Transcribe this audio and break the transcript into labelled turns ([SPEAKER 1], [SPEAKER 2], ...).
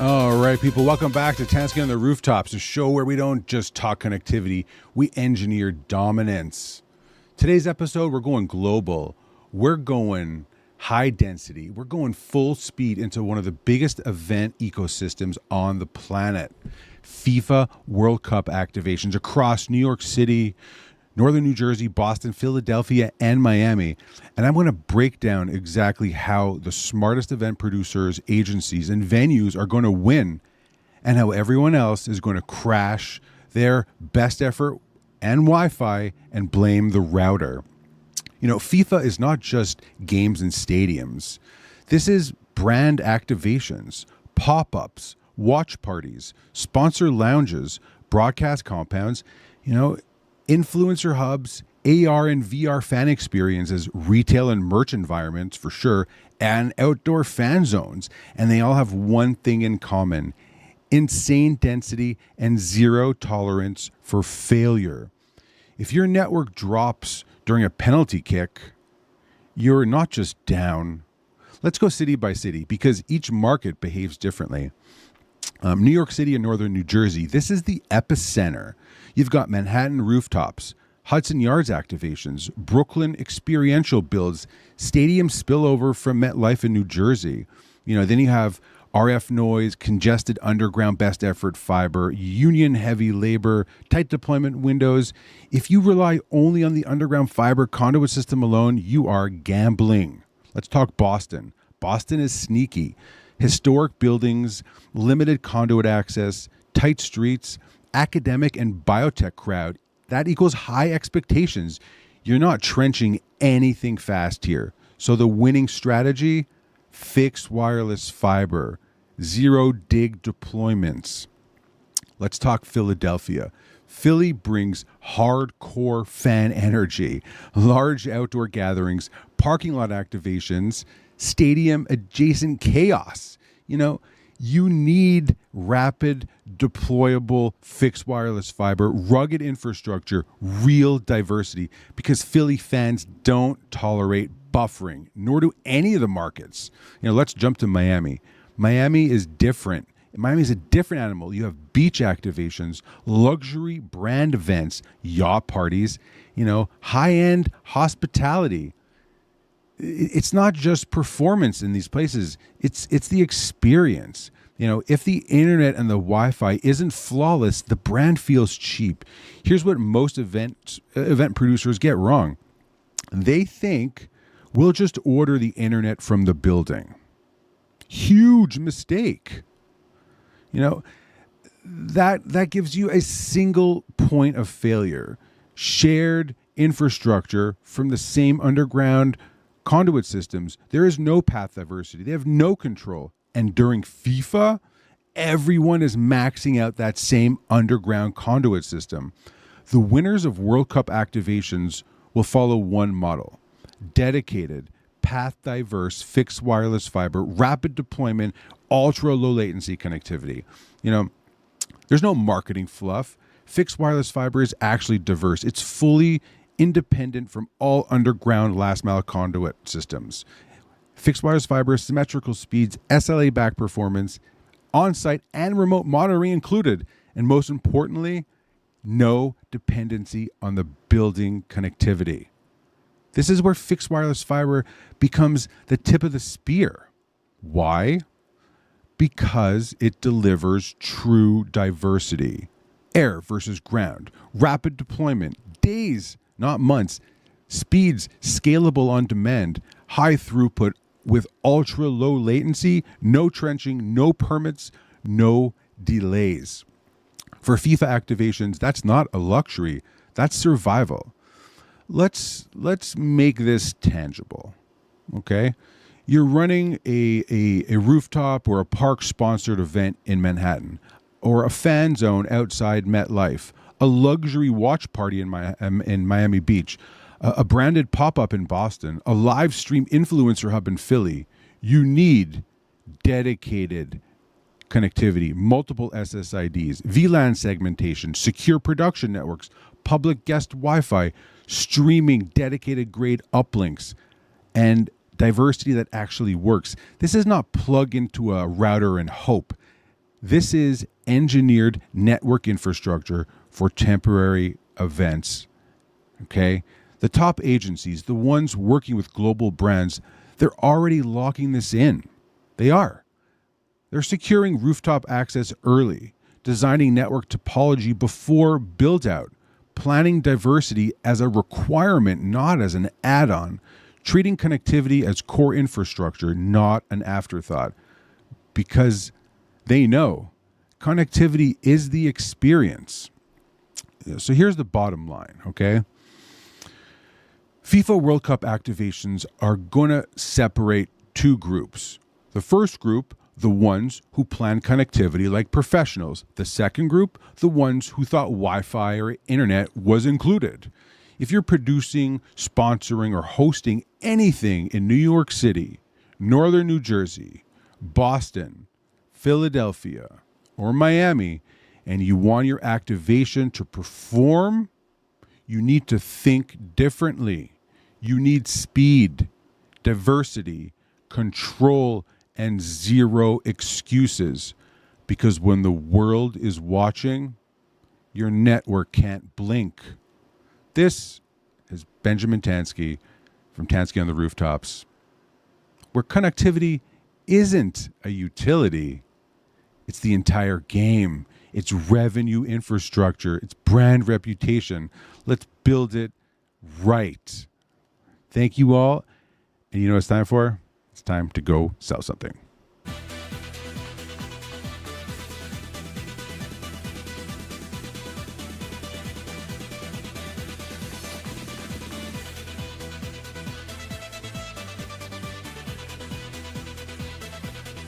[SPEAKER 1] All right, people, welcome back to Tansky on the Rooftops, a show where we don't just talk connectivity, we engineer dominance. Today's episode, we're going global. We're going high density. We're going full speed into one of the biggest event ecosystems on the planet. FIFA World Cup activations across New York City, Northern New Jersey, Boston, Philadelphia, and Miami. And I'm going to break down exactly how the smartest event producers, agencies, and venues are going to win and how everyone else is going to crash their best effort and Wi-Fi and blame the router. You know, FIFA is not just games and stadiums. This is brand activations, pop-ups, watch parties, sponsor lounges, broadcast compounds, influencer hubs, AR and VR fan experiences, retail and merch environments for sure, and outdoor fan zones. And they all have one thing in common: insane density and zero tolerance for failure. If your network drops during a penalty kick, you're not just down. Let's go city by city because each market behaves differently. New York City and Northern New Jersey, this is the epicenter. You've got Manhattan Rooftops, Hudson Yards activations, Brooklyn experiential builds, stadium spillover from MetLife in New Jersey. Then you have RF noise, congested underground best effort fiber, union heavy labor, tight deployment windows. If you rely only on the underground fiber conduit system alone, you are gambling. Let's talk Boston. Boston is sneaky. Historic buildings, limited conduit access, tight streets, academic and biotech crowd. That equals high expectations. You're not trenching anything fast here. So the winning strategy: fixed wireless fiber, zero dig deployments. Let's talk Philadelphia. Philly brings hardcore fan energy, large outdoor gatherings, parking lot activations, stadium adjacent chaos. You need rapid, deployable, fixed wireless fiber, rugged infrastructure, real diversity, because Philly fans don't tolerate buffering, nor do any of the markets. Let's jump to Miami. Miami is different. Miami is a different animal. You have beach activations, luxury brand events, yacht parties, high-end hospitality. It's not just performance in these places. It's the experience. If the internet and the Wi-Fi isn't flawless, the brand feels cheap. Here's what most event producers get wrong. They think we'll just order the internet from the building. Huge mistake. That gives you a single point of failure. Shared infrastructure from the same underground conduit systems. There is no path diversity. They have no control. And during FIFA, everyone is maxing out that same underground conduit system. The winners of World Cup activations will follow one model: dedicated, path diverse, fixed wireless fiber, rapid deployment, ultra low latency connectivity. There's no marketing fluff. Fixed wireless fiber is actually diverse. It's fully independent from all underground last mile conduit systems. Fixed wireless fiber, symmetrical speeds, SLA back performance, on-site and remote monitoring included. And most importantly, no dependency on the building connectivity. This is where fixed wireless fiber becomes the tip of the spear. Why? Because it delivers true diversity. Air versus ground, rapid deployment, days, not months, speeds scalable on demand, high throughput with ultra low latency, no trenching, no permits, no delays. For FIFA activations, that's not a luxury, that's survival. Let's make this tangible, okay? You're running a rooftop or a park sponsored event in Manhattan, or a fan zone outside MetLife, a luxury watch party in Miami Beach, a branded pop-up in Boston, a live stream influencer hub in Philly. You need dedicated connectivity, multiple SSIDs, VLAN segmentation, secure production networks, public guest Wi-Fi, streaming, dedicated grade uplinks, and diversity that actually works. This is not plug into a router and hope. This is engineered network infrastructure for temporary events. Okay? The top agencies, the ones working with global brands, they're already locking this in. They are. They're securing rooftop access early, designing network topology before build out, planning diversity as a requirement, not as an add-on, treating connectivity as core infrastructure, not an afterthought, because they know connectivity is the experience. So here's the bottom line, okay? FIFA World Cup activations are going to separate two groups. The first group, the ones who plan connectivity like professionals. The second group, the ones who thought Wi-Fi or internet was included. If you're producing, sponsoring, or hosting anything in New York City, Northern New Jersey, Boston, Philadelphia, or Miami, and you want your activation to perform, you need to think differently. You need speed, diversity, control, and zero excuses. Because when the world is watching, your network can't blink. This is Benjamin Tansky from Tansky on the Rooftops, where connectivity isn't a utility. It's the entire game. It's revenue infrastructure. It's brand reputation. Let's build it right. Thank you all. And you know what it's time for? It's time to go sell something.